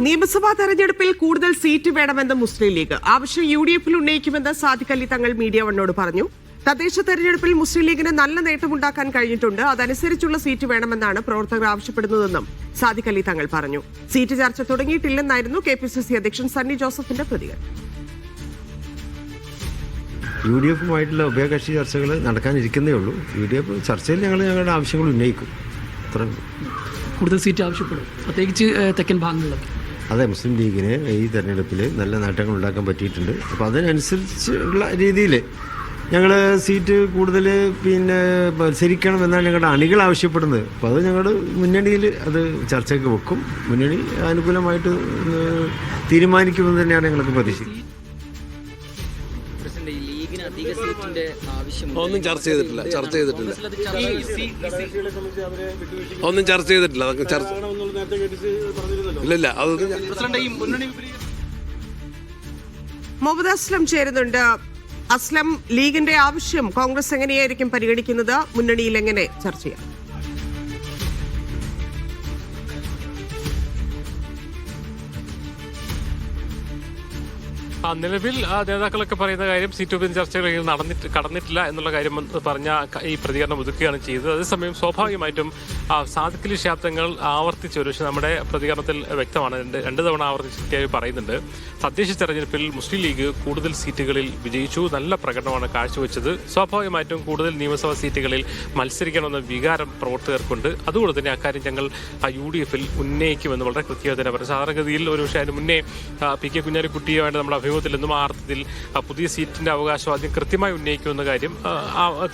നിയമസഭാ തെരഞ്ഞെടുപ്പിൽ കൂടുതൽ സീറ്റ് വേണമെന്ന് മുസ്ലിം ലീഗ്. ആവശ്യം യുഡിഎഫിൽ ഉന്നയിക്കുമെന്ന് സാദിഖ് അലി തങ്ങൾ മീഡിയ വണ്ണോട് പറഞ്ഞു. തദ്ദേശ തെരഞ്ഞെടുപ്പിൽ മുസ്ലിം ലീഗിന് നല്ല നേട്ടമുണ്ടാക്കാൻ കഴിഞ്ഞിട്ടുണ്ട്. അതനുസരിച്ചുള്ള സീറ്റ് വേണമെന്നാണ് പ്രവർത്തകർ ആവശ്യപ്പെടുന്നതെന്നും സാദിഖ് അലി തങ്ങൾ പറഞ്ഞു. സീറ്റ് ചർച്ച തുടങ്ങിയിട്ടില്ലെന്നായിരുന്നു KPCC അധ്യക്ഷൻ സണ്ണി ജോസഫിന്റെ പ്രതികരണം. UDF-ഉമായിട്ടുള്ള ഉഭയകക്ഷി ചർച്ചകൾ നടക്കാനിരിക്കുന്നേ ഉള്ളൂ. UDF ചർച്ചയിൽ ഞങ്ങളുടെ ആവശ്യങ്ങൾ ഉന്നയിക്കും. കൂടുതൽ സീറ്റ് ആവശ്യപ്പെടും, പ്രത്യേകിച്ച് തെക്കൻ ഭാഗങ്ങളിൽ. അതെ, മുസ്ലിം ലീഗിന് ഈ തെരഞ്ഞെടുപ്പിൽ നല്ല നേട്ടങ്ങൾ ഉണ്ടാക്കാൻ പറ്റിയിട്ടുണ്ട്. അപ്പോൾ അതിനനുസരിച്ചുള്ള രീതിയിൽ ഞങ്ങൾ സീറ്റ് കൂടുതൽ മത്സരിക്കണം എന്നാണ് ഞങ്ങളുടെ അണികൾ ആവശ്യപ്പെടുന്നത്. അപ്പോൾ അത് ഞങ്ങളുടെ മുന്നണിയിൽ അത് ചർച്ചയ്ക്ക് വെക്കും. മുന്നണി അനുകൂലമായിട്ട് തീരുമാനിക്കുമെന്ന് തന്നെയാണ് ഞങ്ങൾക്ക് പ്രതീക്ഷിക്കുന്നത്. ഒന്നും ചർച്ച ചെയ്തിട്ടില്ല. ഒന്നും ചർച്ച ചെയ്തിട്ടില്ല. ഇല്ല, മുഹമ്മദ് അസ്ലം ചേരുന്നുണ്ട്. അസ്ലം, ലീഗിന്റെ ആവശ്യം കോൺഗ്രസ് എങ്ങനെയായിരിക്കും പരിഗണിക്കുന്നത്? മുന്നണിയിൽ എങ്ങനെ ചർച്ച ചെയ്യാം? നിലവിൽ നേതാക്കളൊക്കെ പറയുന്ന കാര്യം സീറ്റ് വിഭജന ചർച്ചകൾ കടന്നിട്ടില്ല എന്നുള്ള കാര്യം പറഞ്ഞ ഈ പ്രതികരണം ഒതുക്കുകയാണ് ചെയ്തത്. അതേസമയം സ്വാഭാവികമായിട്ടും സാദിഖ് അലി ശബ്ദങ്ങൾ ആവർത്തിച്ചൊരു നമ്മുടെ പ്രതികരണത്തിൽ വ്യക്തമാണ്. രണ്ട് തവണ ആവർത്തിച്ച് പറയുന്നുണ്ട്. തദ്ദേശ തെരഞ്ഞെടുപ്പിൽ മുസ്ലിം ലീഗ് കൂടുതൽ സീറ്റുകളിൽ വിജയിച്ചു, നല്ല പ്രകടനമാണ് കാഴ്ചവെച്ചത്. സ്വാഭാവികമായിട്ടും കൂടുതൽ നിയമസഭാ സീറ്റുകളിൽ മത്സരിക്കണമെന്ന വികാരം പ്രവർത്തകർക്കുണ്ട്. അതുകൊണ്ട് തന്നെ അക്കാര്യം ഞങ്ങൾ UDF-ൽ ഉന്നയിക്കുമെന്ന് വളരെ കൃത്യമായി തന്നെ പറഞ്ഞു. സാധാരണഗതിയിൽ ഒരു പക്ഷേ അതിന് മുന്നേ PK കുഞ്ഞാലിക്കുട്ടിയുമായിട്ട് നമ്മുടെ അഭിമുഖത്തിൽ നിന്നും ആ അർത്ഥത്തിൽ പുതിയ സീറ്റിന്റെ അവകാശവാദ്യം കൃത്യമായി ഉന്നയിക്കുമെന്ന കാര്യം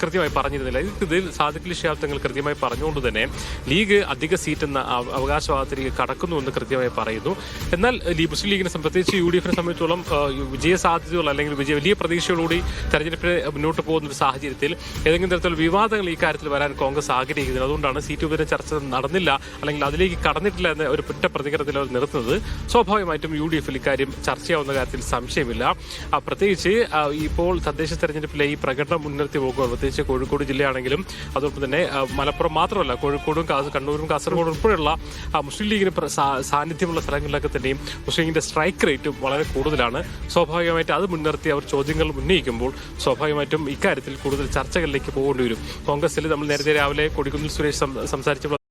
കൃത്യമായി പറഞ്ഞിരുന്നില്ല. ഇതിൽ സാദിഖ് അലി ശിഹാബ് തങ്ങൾ കൃത്യമായി പറഞ്ഞുകൊണ്ട് തന്നെ ലീഗ് അധിക സീറ്റ് എന്ന അവകാശവാദത്തിലേക്ക് കടക്കുന്നുവെന്ന് കൃത്യമായി പറയുന്നു. എന്നാൽ മുസ്ലിം ലീഗിനെ പ്രത്യേകിച്ച് UDF-നെ സംബന്ധിച്ചോളം വിജയ സാധ്യതകൾ അല്ലെങ്കിൽ വലിയ പ്രതീക്ഷയോടുകൂടി തെരഞ്ഞെടുപ്പിന് മുന്നോട്ട് പോകുന്ന ഒരു സാഹചര്യത്തിൽ ഏതെങ്കിലും തരത്തിലുള്ള വിവാദങ്ങൾ ഈ കാര്യത്തിൽ വരാൻ കോൺഗ്രസ് ആഗ്രഹിക്കുന്നത്. അതുകൊണ്ടാണ് സീറ്റ് വിഭജന ചർച്ച നടന്നില്ല അല്ലെങ്കിൽ അതിലേക്ക് കടന്നിട്ടില്ല എന്ന ഒരു ഒറ്റ പ്രതികരണത്തിൽ അവർ നിർത്തുന്നത്. സ്വാഭാവികമായിട്ടും UDF-ൽ ഇക്കാര്യം ചർച്ചയാവുന്ന കാര്യത്തിൽ സംശയമില്ല. പ്രത്യേകിച്ച് ഇപ്പോൾ തദ്ദേശ തെരഞ്ഞെടുപ്പിലെ ഈ പ്രകടനം മുൻനിർത്തി പോകുക, പ്രത്യേകിച്ച് കോഴിക്കോട് ജില്ലയാണെങ്കിലും അതോടൊപ്പം തന്നെ മലപ്പുറം മാത്രമല്ല കോഴിക്കോടും കണ്ണൂരും കാസർഗോഡും ഉൾപ്പെടെയുള്ള മുസ്ലിം ലീഗിന് സാന്നിധ്യമുള്ള സ്ഥലങ്ങളിലൊക്കെ തന്നെയും മുസ്ലിം ലീഗിന്റെ സ്ട്രൈക്ക് റേറ്റും വളരെ കൂടുതലാണ്. സ്വാഭാവികമായിട്ട് അത് മുൻനിർത്തി അവർ ചോദ്യങ്ങൾ ഉന്നയിക്കുമ്പോൾ സ്വാഭാവികമായിട്ടും ഇക്കാര്യത്തിൽ കൂടുതൽ ചർച്ചകളിലേക്ക് പോകേണ്ടി വരും. കോൺഗ്രസിൽ നമ്മൾ നേരത്തെ രാവിലെ കൊടിക്കുന്നിൽ സുരേഷ് സംസാരിച്ചപ്പോൾ